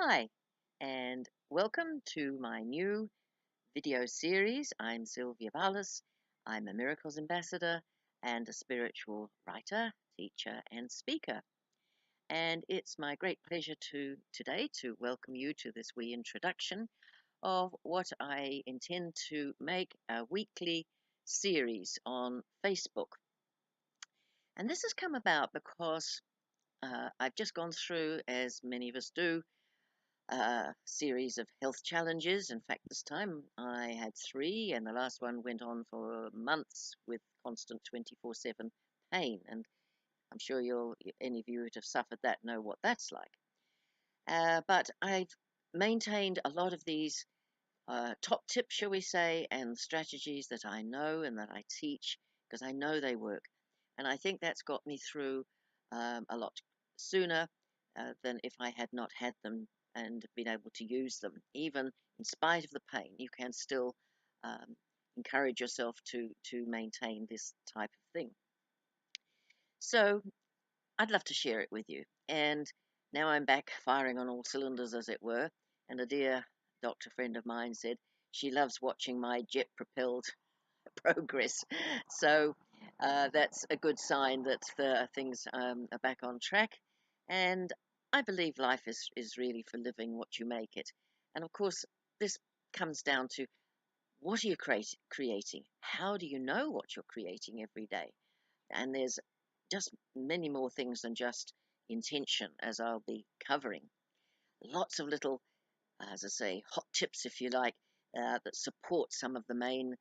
Hi, and welcome to my new video series. I'm Sylvia Ballas. I'm a Miracles Ambassador and a spiritual writer, teacher, and speaker. And it's my great pleasure today to welcome you to this wee introduction of what I intend to make a weekly series on Facebook. And this has come about because I've just gone through, as many of us do, series of health challenges. In fact, this time I had three, and the last one went on for months with constant 24/7 pain. And I'm sure any of you that have suffered that know what that's like. But I've maintained a lot of these top tips, shall we say, and strategies that I know and that I teach because I know they work. And I think that's got me through a lot sooner than if I had not had them and been able to use them. Even in spite of the pain, you can still um, encourage yourself to maintain this type of thing. So I'd love to share it with you. And now I'm back firing on all cylinders, as it were. And a dear doctor friend of mine said she loves watching my jet propelled progress. So that's a good sign that the things are back on track. And I believe life is really for living what you make it. And of course, this comes down to what are you creating? How do you know what you're creating every day? And there's just many more things than just intention, as I'll be covering. Lots of little, as I say, hot tips, if you like, that support some of the main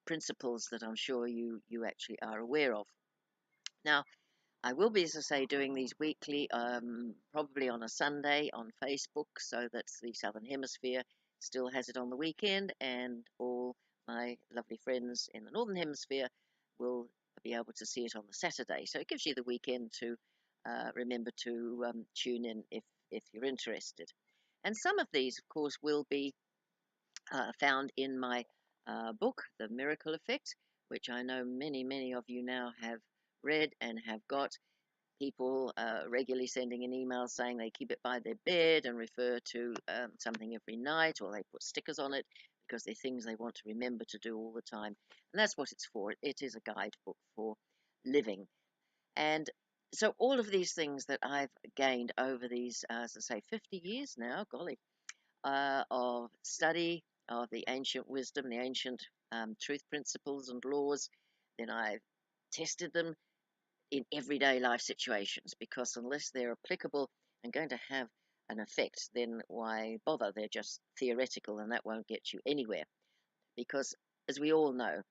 principles that I'm sure you actually are aware of. Now, I will be, as I say, doing these weekly, probably on a Sunday on Facebook, so that the Southern Hemisphere still has it on the weekend, and all my lovely friends in the Northern Hemisphere will be able to see it on the Saturday. So it gives you the weekend to remember to tune in if you're interested. And some of these, of course, will be found in my book, The Miracle Effect, which I know many of you now have read and have got. People regularly sending an email saying they keep it by their bed and refer to something every night, or they put stickers on it because they're things they want to remember to do all the time. And that's what it's for. It is a guidebook for living. And so all of these things that I've gained over these, as I say, 50 years now, golly, of study of the ancient wisdom, the ancient truth principles and laws. Then I've tested them in everyday life situations because unless they're applicable and going to have an effect, then why bother? They're just theoretical and that won't get you anywhere. Because, as we all know,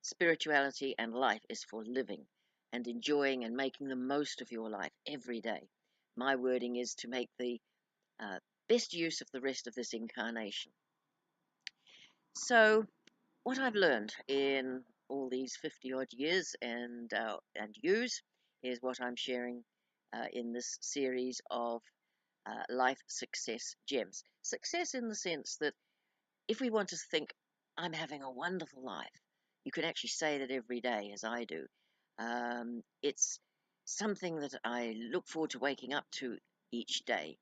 spirituality and life is for living and enjoying and making the most of your life every day. My wording is to make the uh, best use of the rest of this incarnation. So, what I've learned in all these 50 odd years and use is what I'm sharing in this series of life success gems. Success in the sense that if we want to think, I'm having a wonderful life, you could actually say that every day, as I do. It's something that I look forward to waking up to each day.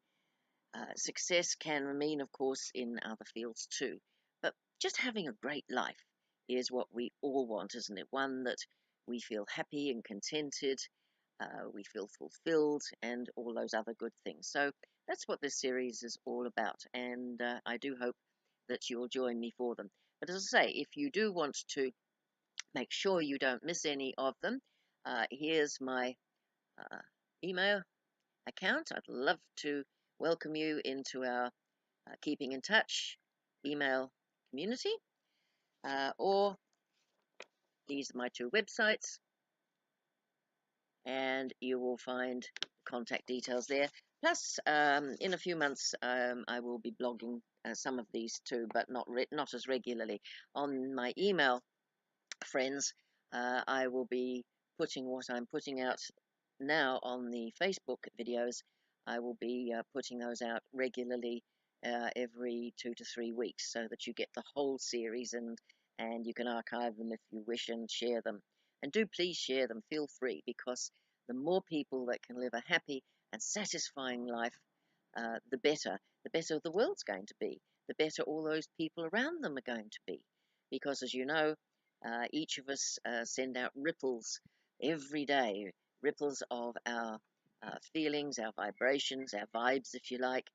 Success can mean, of course, in other fields too. But just having a great life is what we all want, isn't it? One that we feel happy and contented, we feel fulfilled, and all those other good things. So that's what this series is all about. And I do hope that you'll join me for them. But as I say, if you do want to make sure you don't miss any of them, here's my uh, email account. I'd love to welcome you into our Keeping in Touch email community, or these are my two websites, and you will find contact details there. Plus, in a few months, I will be blogging some of these too, but not as regularly. On my email friends, I will be putting what I'm putting out now on the Facebook videos. I will be putting those out regularly every 2 to 3 weeks so that you get the whole series and you can archive them if you wish and share them. And do please share them, feel free, because the more people that can live a happy and satisfying life, the better the world's going to be, the better all those people around them are going to be. Because, as you know, each of us send out ripples every day, ripples of our feelings, our vibrations, our vibes, if you like.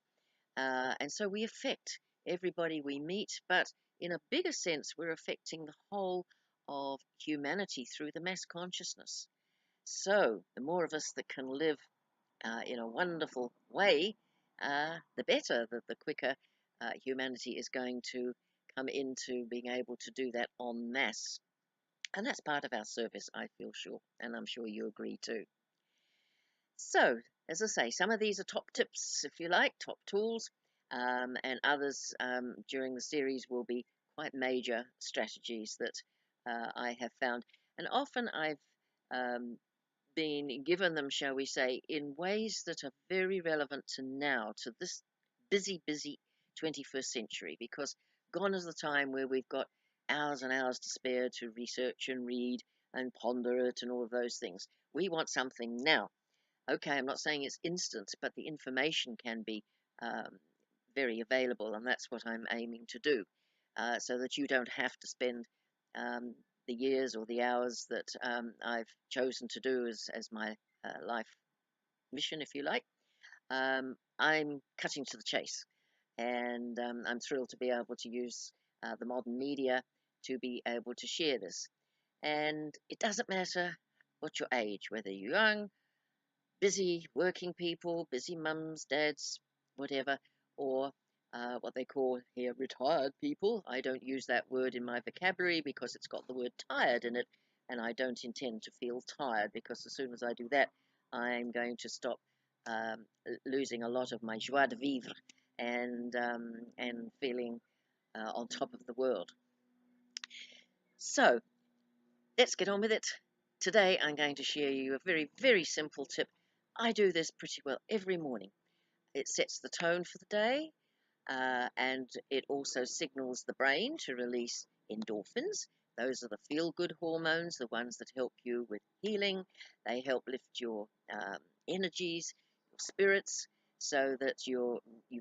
And so we affect everybody we meet, but in a bigger sense, we're affecting the whole of humanity through the mass consciousness. So the more of us that can live in a wonderful way, the better, the quicker humanity is going to come into being able to do that en masse. And that's part of our service, I feel sure, and I'm sure you agree too. So, as I say, some of these are top tips, if you like, top tools, and others during the series will be quite major strategies that I have found. And often I've um, been given them, shall we say, in ways that are very relevant to now, to this busy 21st century, because gone is the time where we've got hours and hours to spare to research and read and ponder it and all of those things. We want something now. Okay, I'm not saying it's instant, but the information can be um, very available, and that's what I'm aiming to do, so that you don't have to spend um, the years or the hours that I've chosen to do as my life mission, if you like. I'm cutting to the chase, and I'm thrilled to be able to use the modern media to be able to share this. And it doesn't matter what your age, whether you're young, busy working people, busy mums, dads, whatever, or what they call here retired people. I don't use that word in my vocabulary because it's got the word tired in it, and I don't intend to feel tired, because as soon as I do that, I'm going to stop um, losing a lot of my joie de vivre and feeling on top of the world. So let's get on with it. Today I'm going to share you a very simple tip. I do this pretty well every morning. It sets the tone for the day, and it also signals the brain to release endorphins. Those are the feel-good hormones, the ones that help you with healing. They help lift your energies, your spirits, so that you've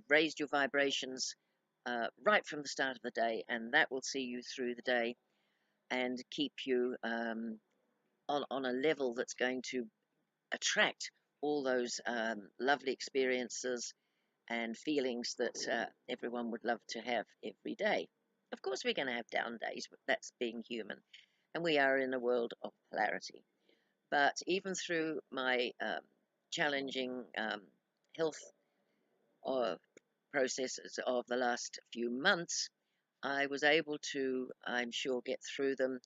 raised your vibrations right from the start of the day, and that will see you through the day and keep you on a level that's going to attract all those lovely experiences and feelings that everyone would love to have every day. Of course, we're going to have down days, but that's being human, and we are in a world of polarity. But even through my challenging health uh, processes of the last few months, I was able to, I'm sure, get through them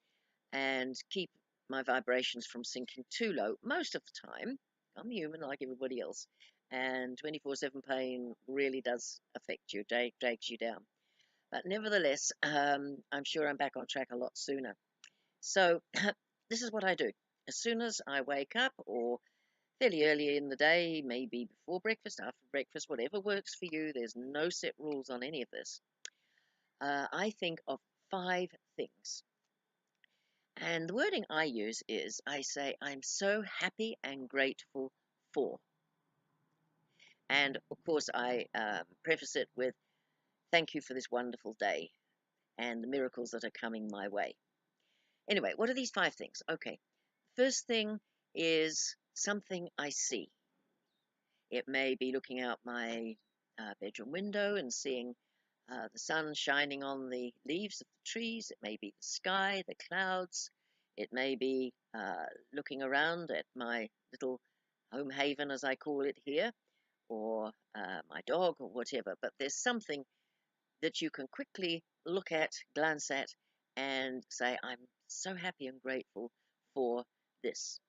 and keep my vibrations from sinking too low most of the time. I'm human like everybody else, and 24/7 pain really does affect you, drags you down. But nevertheless, I'm sure I'm back on track a lot sooner. So, this is what I do. As soon as I wake up, or fairly early in the day, maybe before breakfast, after breakfast, whatever works for you, there's no set rules on any of this. I think of 5 things. And the wording I use is I say, I'm so happy and grateful for. And of course, I preface it with, thank you for this wonderful day and the miracles that are coming my way. Anyway, what are these 5 things? Okay, first thing is something I see. It may be looking out my bedroom window and seeing the sun shining on the leaves of the trees. It may be the sky, the clouds. It may be looking around at my little home haven, as I call it here, or my dog, or whatever. But there's something that you can quickly look at, glance at, and say, I'm so happy and grateful for this.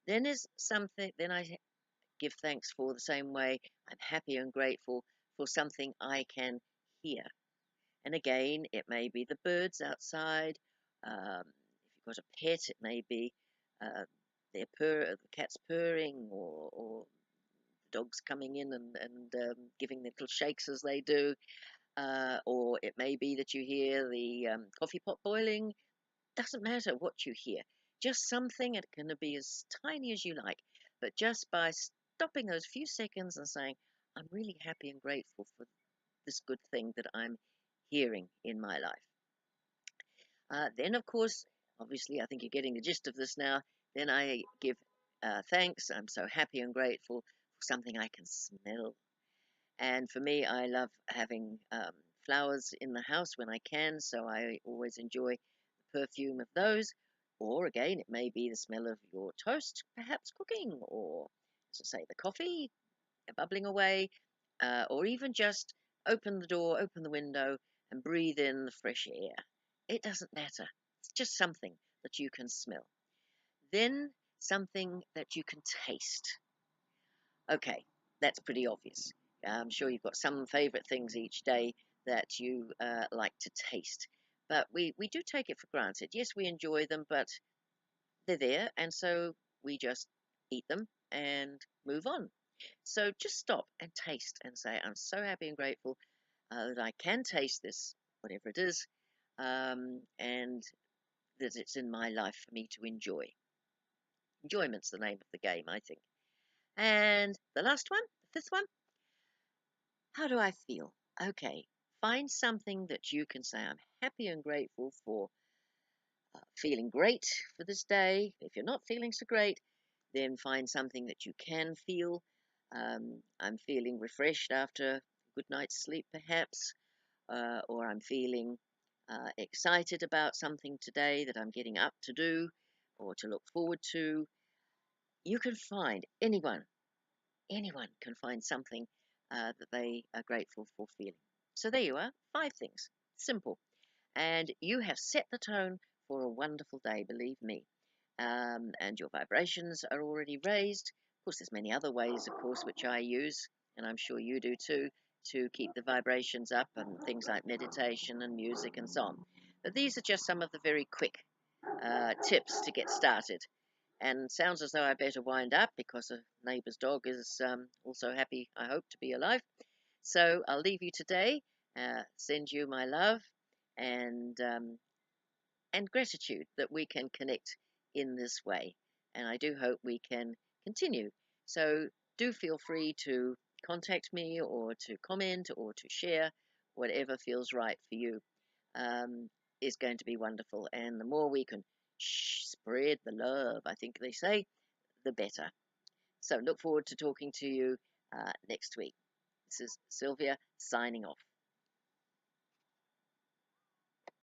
Then is something, then I give thanks for the same way. I'm happy and grateful for something I can hear. And again, it may be the birds outside. If you've got a pet, it may be uh, the cat's purring, or the dogs coming in and giving little shakes as they do. Or it may be that you hear the coffee pot boiling. Doesn't matter what you hear. Just something, it can be as tiny as you like. But just by stopping those few seconds and saying, I'm really happy and grateful for this good thing that I'm hearing in my life. Then, of course, obviously, I think you're getting the gist of this now. Then I give thanks. I'm so happy and grateful for something I can smell. And for me, I love having flowers in the house when I can, so I always enjoy the perfume of those. Or again, it may be the smell of your toast, perhaps cooking, or as I say, the coffee bubbling away, or even just open the door, open the window, and breathe in the fresh air. It doesn't matter. It's just something that you can smell. Then something that you can taste. Okay, that's pretty obvious. I'm sure you've got some favourite things each day that you like to taste. But we do take it for granted. Yes, we enjoy them, but they're there, and so we just eat them and move on. So just stop and taste and say, I'm so happy and grateful that I can taste this, whatever it is, and that it's in my life for me to enjoy. Enjoyment's the name of the game, I think. And the last one, the fifth one, how do I feel? Okay, find something that you can say, I'm happy and grateful for feeling great for this day. If you're not feeling so great, then find something that you can feel. I'm feeling refreshed after a good night's sleep, perhaps, or I'm feeling excited about something today that I'm getting up to do or to look forward to. You can find anyone can find something that they are grateful for feeling. So there you are, 5 things. Simple. And you have set the tone for a wonderful day, believe me. And your vibrations are already raised. Of course, there's many other ways, of course, which I use, and I'm sure you do too, to keep the vibrations up, and things like meditation and music and so on. But these are just some of the very quick tips to get started. And sounds as though I better wind up because a neighbour's dog is also happy, I hope, to be alive. So I'll leave you today, send you my love, and gratitude that we can connect in this way. And I do hope we can continue. So do feel free to contact me or to comment or to share whatever feels right for you. Is going to be wonderful. And the more we can spread the love, I think they say, the better. So look forward to talking to you next week. This is Sylvia signing off.